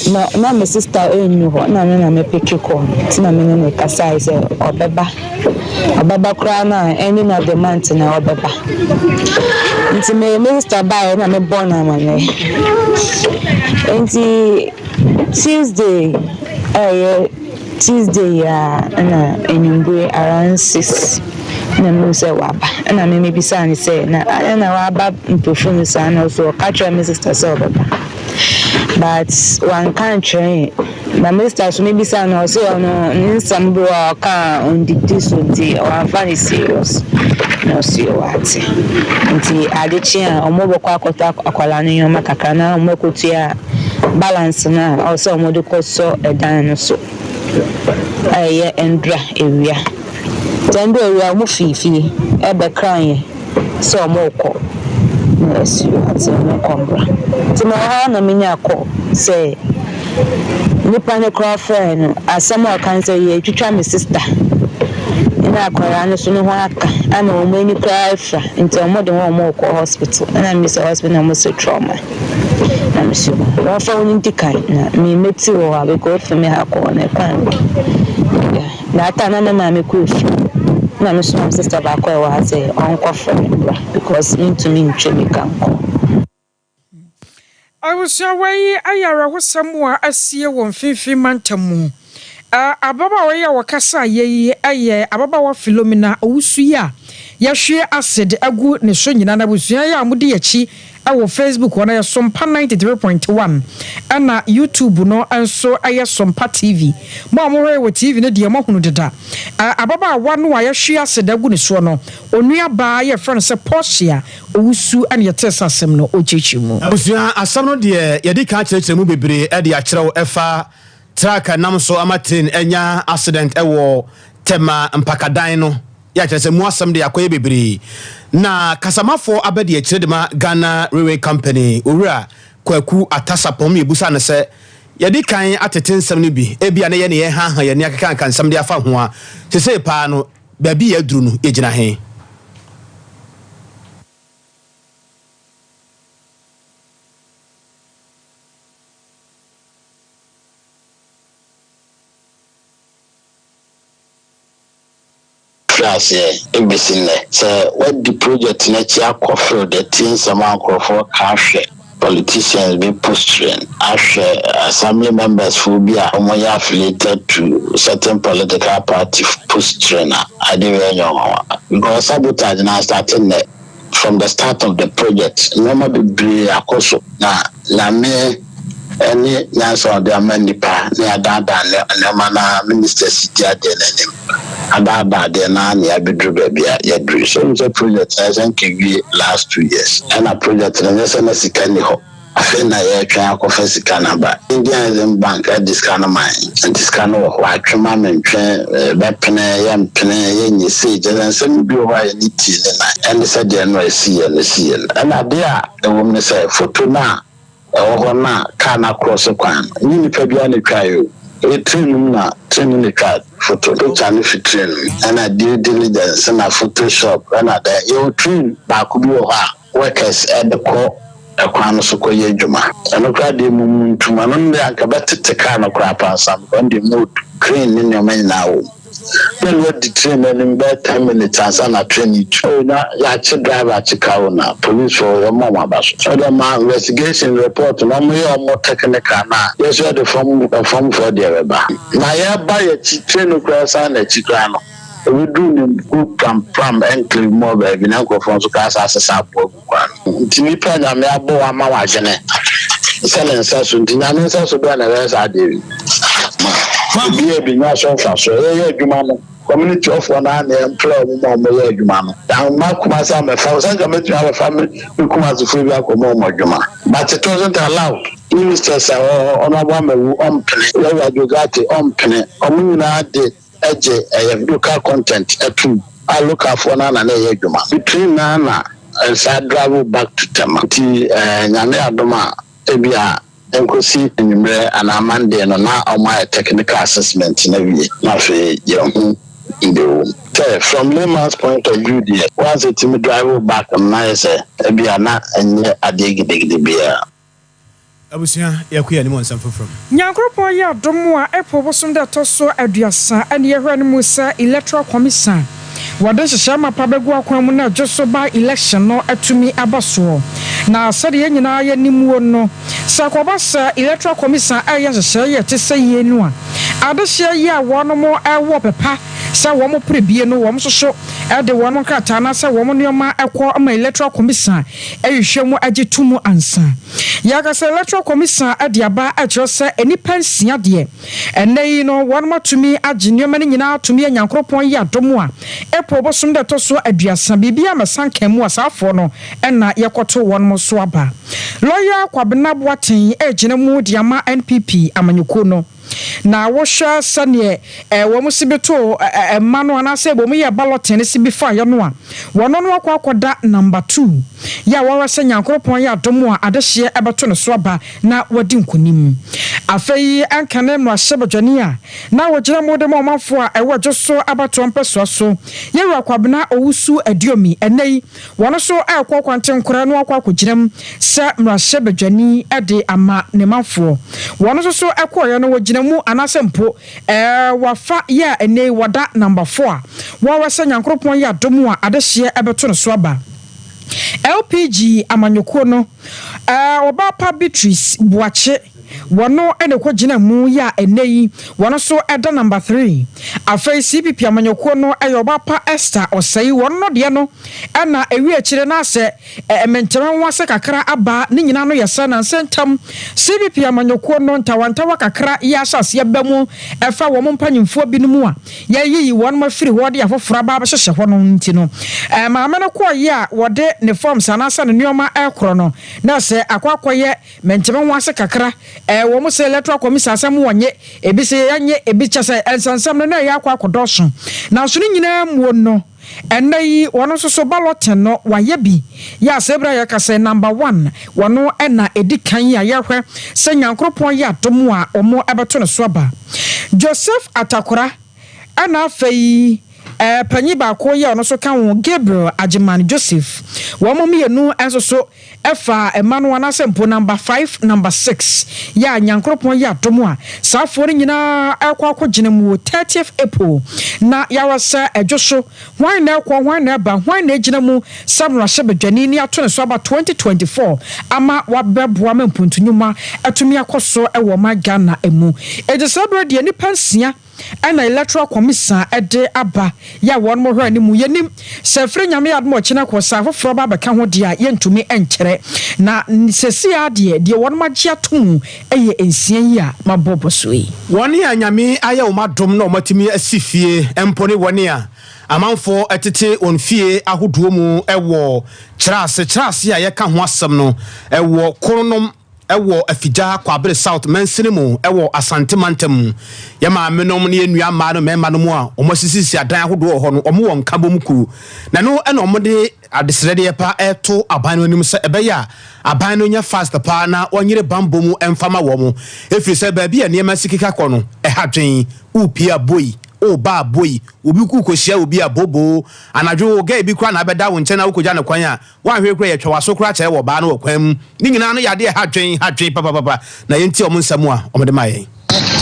sister na me sister ɛnnu hɔ na me peke kɔ nti na me ne me kasa sɛ ɔbɛba koraa na ɛne na the month na ɔbɛba nti me sister ba na me born amane nti Tuesday ya na enyimbre around 6 na me say waba na me bisa ni say na waba mpofunu sa na so catch me sister say ɔbɛba but one can train my minister so maybe say no say no nsam bro ka on the so nti one fan is serious no see what nti adechi a omobokwa akota akwala no yoma kakra na omokotua balance na also omodoko so edan no so aye endra ewia tendo ewia mo fifi ebe kran so omoko no see what no kombra ti ma ha na menya akọ say nipa ne kra friend asem o kan say ye twitwa me sister ina akwara no so no ho aka ana o mani kra afra nti o mode ho mo ko hospital ana mi say hospital mo so trauma na mi so wa fa woni tikai na mi meti wo ha be ko fe me ha ko na kan na ata na na me ko fi na mi so sister ba ko e wa say on ko friend because into me ntwe me kan ko I was away ayara hosamwa asie won fifi mantamu ababa we ya wakasa ye ababa wa Philomena owusu ya yahwe acid agu ne so nyina na busua ya amudi yachi awo Facebook wana ya Sompa 93.1 ana YouTube no enso aye Sompa TV mo amore wo TV ne de mo hunu deda ababa wa no yahwe acid agu ne so no onua ba ye friend se Portia owusu ana yetesa asem no ochechi mu busua asam no de yedi ka kyerɛkyerɛ mu bebre e de akyerɛw efa traka nam so amatin enya accident ewo tema mpakadan no ya kyerɛ sɛ mu asam de akoye bebre na kasamafo abedi akyerɛ de ma Ghana Railway Company owura kwaku atasapom yebusa ne sɛ yedi kan atete nsam no bi ebia ne ye ne ha ye ne akeka kan nsam de afa ho a sese pa no ba bi yaduru no yegyina he so what the project next year coffee the things amount for cash politicians be posturing assembly members who be affiliated to certain political party posturing because sabotage now starting from the start of the project normally be akoso na me any answer on the amenipa near that mana minister Sidia Denim Adaba de Nani Abidru baby Yadri. So it's a project I think last 2 years. And a project in the SNS Kaniho. I think I try to confess Canaba. Indian bank at this kind of mine. And this kind of white trimam and train, Bepene, Yam Pene, Yen, you see, and send me why you need to. And they said, I see and see. And I dare the woman say, for two now. Na kana cross kwan ni pebia ne twayo training na training ne twa photo picture ne train ana due diligence na Photoshop ana da you train ba ku bi ho a workers e de ko ekwan so ko ye dwuma ana kwa de mum ntuma no ne aka betete kana kwa pa sam on the mood crane ne man na wo then what the train and in bed 10 minutes as an train oh na ya driver chikawo na police for your mama bas so the man investigation report no more technical na yes you the form for the reba na ya buy a train cross and a chikano we do good pram and clean more baby na go from so cast as a support timi pa na me abo ama wa jene silence so dinami so be na rest ade we be na so fa so adwuma no community of one and employ mo adwuma no dan ma kuma sa me fa so ga metu our family kuma so free ko mo adwuma but it wasn't allowed minister say honorable mewu ompene we advocate ompene omunina de eje local content etu a local for na adwuma between na and travel back to Tamati nyame adoma ebia enkosi enyumre ana Monday no na my technical assessment na wie na fe yehu inde from layman's point of view there once it me drive back na say ebia na enye adegidegide bia abusia yakuya ni monsam foforo nyankropon ya domo a epo bosom de toso aduasa ane yehwa ne musa electoral commission wade shama pabegu akwan mu na joso ba election no atumi abaso na sade ye nyina ye nimuo no sakobasa electoral commission aye hye ye tese ye nu a adehye ye a wono mo ewo pepa sa wo mo prebie no wo mo soso e de wono krata na sa wo mo nioma ekwo ama electoral commission ehwe mu agetumu ansa ya ga se electoral commission adiaba a kiro se enipa nsia de enei no wono matumi age nioma ni nyina atumi anyankropon ye adomo a epo bosom de toso aduasa bibia mesanka mu asafo no ena yekoto wono mo so aba lawyer kwabena boaten ejine mu diama NPP amanyuko no na wosha sane wo musibeto mano anase bo mu ye ballotin sibifa ye no a wono no akwakoda number 2 ya wawase nyankropon ya domo a adehye ebeto ne so aba na wadi nkonim afei ankane no ahyebadwani a na wogire mu de momafo a ewojoso abato mpeso so ye wakwabena owusu adiomi enei wono so akwakwante nkora no akwakogirem se mrahyebadwani ede ama ne mafo wono so akoye no mu anasempo wafa ya ene wada number 4 wawase nyankropon ya domo a adehye ebeto ne so aba LPG amanyoko no oba pa Beatrice Buache wono ene ko gina mu ya enei wono so eda number 3 afei CPP amanyoko no ayoba pa Esther osei wono de no na ewi akire na ase ementeran wase kakra aba ni nyina no yesa na sentam CPP amanyoko no ntawantawa kakra ya asase yabamu efa wo mpanyimfo binumu a yayi wono mafiri hode afofora ba ba hyehye ho no nti no maame no ko ye a wode ne forms anasa ne nioma ekro no na se akwakoye menteran wase kakra wo mo se electoral commission asem wonye ebi se yanye ebi chese ensansam no na ya akwakodoso na so ni nyina mu no enai wono so ballotin no waye bi ya sebra ya kase number 1 wono na edikan ya yehwe se nyankropon ya domo a omo ebeto ne so aba Joseph Atakora ana fei panyi ba ko ye ono so kan wo Gabriel Ajiman Joseph wo mo mienu enso so efa emanu anasempo number 5 number 6 ya nyankropon ya domo a safo ni nyina akwa mu 30th April na ya wasa ejoso hwan na ekwo hwan na ba hwan na ejina mu samra hyebadwani ni ato ne so aba 2024 ama wabeboa mempuntunyuma atumi akoso ewo magana emu ejesabra de ni pansia ana electoral commission ede aba ya won mo hwa ni mu yenim sefre nyame admo china ko sa foforo ba beka ho dia yentumi enkyere na sesi ade de won magia tomu eye ensian yi a mabobo so yi woni anyame aye o madom na o matimi asifie empone woni a amanfo etete onfie ahoduo mu ewo kyerase a ye ka ho asem no ewo koronom ewo afija kwabere south mensinemu ewo asante mantem ya ma menom ne enua ma no mema no mu a omosisisi adan ahodo ho no omo won kabom ku na no ena omode adesrede pa eto aban no nim se ebeya aban no nya fast pa na onyire bambomu emfama wo mu efiri se ba bia ne ma sikika kɔ no ehadwen upia boy o ba boy obi ku kosia obi abobo anadwo ga ebi kra na beda wo nche na wokoja ne kwan a wa hwe kra ye twa waso kra kye wo ba na wo kwam ni nyina no yade hadwen papa na yenti omo nsam a omode maye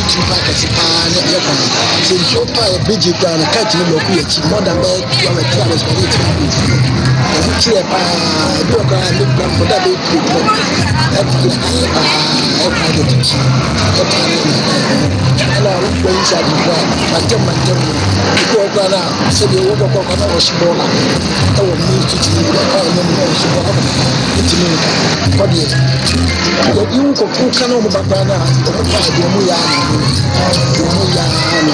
titi pa kasi pa ne ya kwa se nso pa e beji kwa na kite ne loku ya chi more than be 2 hours for it to pa do ka ne plan for that be that is I the teach ala wo inside the ground mantem ko kwa na se de wo ko na wo shibola ta wo mi titi ka ne mo shibola titi ne ko die you ko ku kana mo babana o pa de mo ya na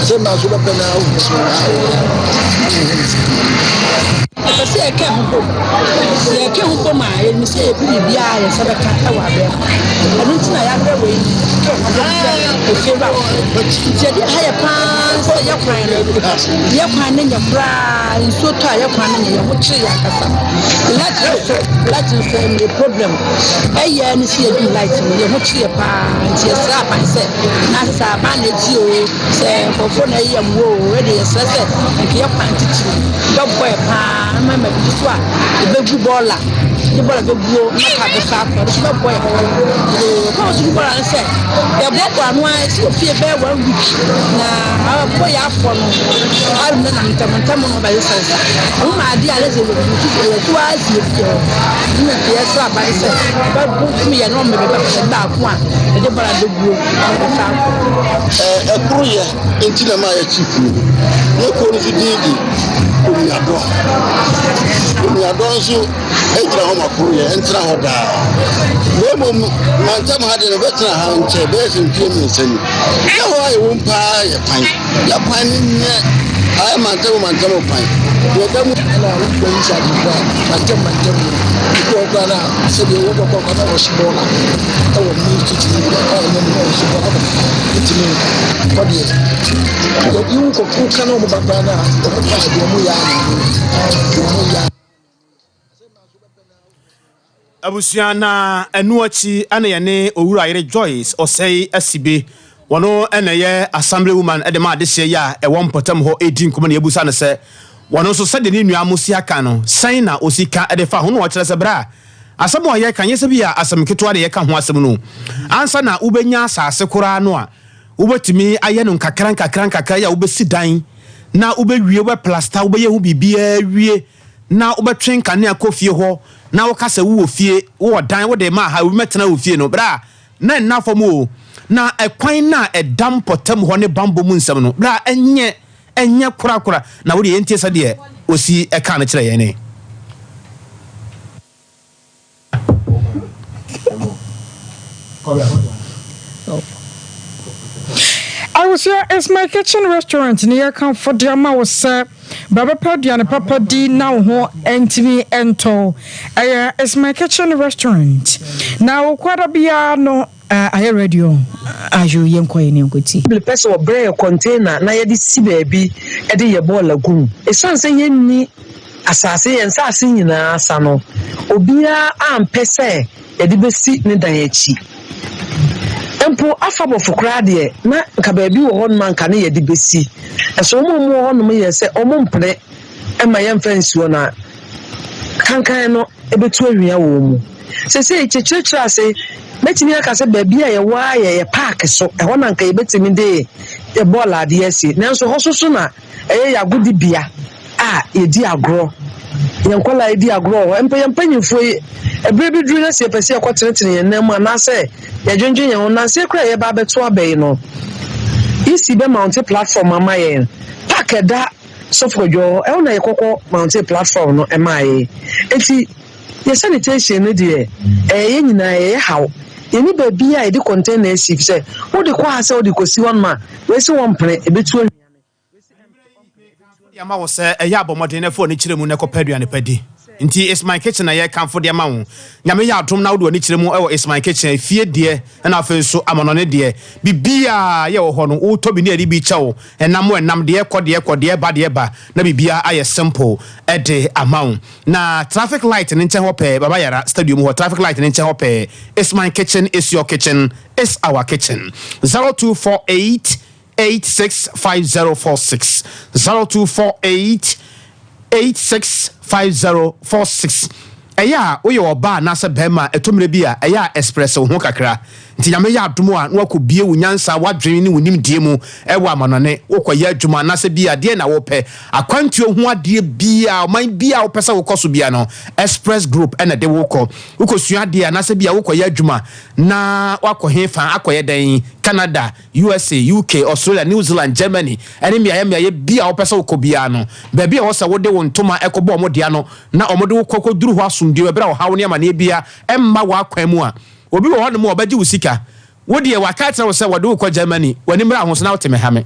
se ma so ba na o so Kasi eke hupo ma ye mi se ebi bia ye se beka e wa be anu ntina ya gbe we o fe ba je di ha ye pan so ye kwan ne nya fra so to ye kwan ne ye ho chi ya kasa let's say me problem e ye ni se ebi light ye ho chi ye pa je sa pa se na sa ba ne ti o se fofo na ye mo we de se ke ye kwan ti ti do boy pa mama biswa be bola ni bola be buo na ka be sa ko so boy ko so bola nse e bo ko anu an si ofie be 1 week na boy afọ no aru na ntamantam no ba yesa o ma adi ale ze lo tu asi ofie ni pe yesa ba yesa ba bu mi ye no me be ba ko a e de bola be buo na sa ko e kuru ye entina ma ya chifu ne ko no fididi Umiado nso ejira ho makuru ye entra ho da wemo mantam ha de no betra ha nche be fintie mi nsani ya ho ayi wumpa ya pan nye ay mantam pan yo da mu na wo inside the ground mantam ko ko na se de wo ko na wo shibola ta wo mi titi ni ka na mo shibola titi ni ko die you ko ku kana mo babana o pa de mo ya Abusiana enuachi ana yene owura yere Joyce osei asibe wono ena ye assembly woman edema adehye ya e won potam ho edin kuma na ebusa ne se wono so sede ne nua amosi aka no san na osika edefa ho no kire se bra asemo ye kan yese bia asem keto de ye ka ho asem no ansa na ubenya asase kora no a ubetimi aye no kakran ya ubesi dan na ubewie we plaster ubeye hu bibia wie na ubetwen kanea kofie ho na wo kasa wo fie wo dan wo de ma ha wo metena wo fie no bra na na fom o na ekwan na edam potam ho ne bambo mu nsam no bra enye kura na wo de yentie sa de osi eka na kire yene I was here. It's my kitchen restaurant near Comfort Diama was Baba Padiana Papa D now ho entimi ento. It's my kitchen restaurant. Now quite a biano I radio as you young coin in kuti. The person of bread container na yedi si baby e de ye ball lagoon. E san say ni asase en sa sin nyina asano. Obia ampese e de besi ne dan echi. Empo afabo fukra de na nka baabi wo hon man ka ne ye de besi eso mo hon mo ye se omo mpre e ma ye mfansuo na kankan no ebetu awia wo mu se chechechira se metimi aka se baabi a ye wa ye park so e hon nka ye betimi de ye ball ade esi nanso hososo na eye ya gudi bia a ye di agro yankola ye di agro empo ye mpanyifo ebebi duru na se pese ye kwatenetene ye nam na se ya dwendwen ye na se kra ye ba beto abai no isi be mountain platform ama ye park da sofodwo e na ye kokko mountain platform no ema ye enti ye sanitation ne de ye nyina ye haw ye ni ba bia ye di container sif se wo de kwa se wo de kosi won ma we se won pere ebetu ya ma wo se ya bomodin na fo ni kiremu ne kopadua ne padi nti is my kitchen na ye kan for de ma wo nyame ya atom na wo do ni kiremu e is my kitchen fie de na afa so amonone de bibia ye wo ho no wo to bi ne adi bi chewo enam de kode ba na bibia aye simple e de amawo na traffic light ni nche ho pe baba yara stadium ho traffic light ni nche ho pe is my kitchen is your kitchen is our kitchen 0248 865046 0248 865046 eya oye oba na se bema etomre bia eya espresso ho kakra nti nyame ya adomo a no akobie wo nyansa wadwen ne wonim die mu ewa amanone wokoye adwuma na se bia de na wo pe akwantuo ho ade bia man bia wo pesa wo koso bia no express group ena de wo kosua de na se bia wokoye adwuma na wakohefa akoye dan Canada, USA, UK, Australia, New Zealand, Germany ene mia bia wo pesa wo kobia no ba bia wo se wo de wo ntoma ekobo mo de ano na omode wo kokoduru ho asomdie we bra wo hawo ne amane bia emma wa kwan mu a obi wo ho no mo obaji wo sika wo de waka tena wo se wo de wo kɔ Germany wani mra ho so na wo teme hame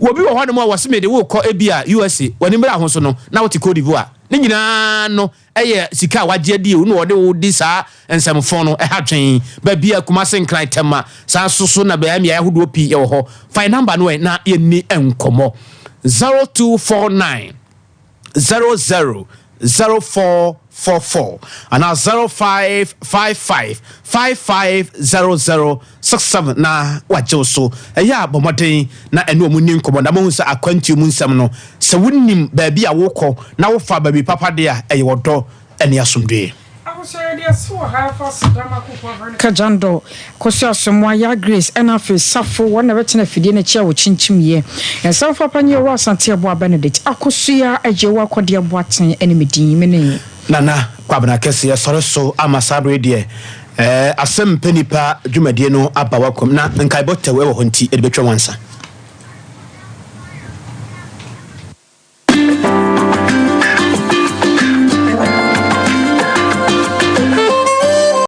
obi wo ho no mo wo se me de wo kɔ ebia USA wani mra ho so no na wo te Cote d'Ivoire ne nyina no eye sika wagye die no wo de wo di sa ensemfo no ha twen ba bia kuma senkran tema sa soso na ba ya hodo pi ye wo ho fine number no na ye ni enkomo 0249 000444 and now 0555550067 na waje so eya bomoden na eno mu ni nkomo na mo nsa akwantu mu nsam no se wonnim ba bia wokɔ na wo fa ba bi papa de a eye wodo ene asomdwe Kajando kosia somwa ya Grace enafe safo wona betena fidie na chia wo chinchimye ensan fa panye wo asante abo Benedict akosia ajewa akode abo aten ene medin mene nana kwabna kese sore so amasado de asem penipa dwumadie no aba wakom na nkai botewe wo honti edebetwa wansa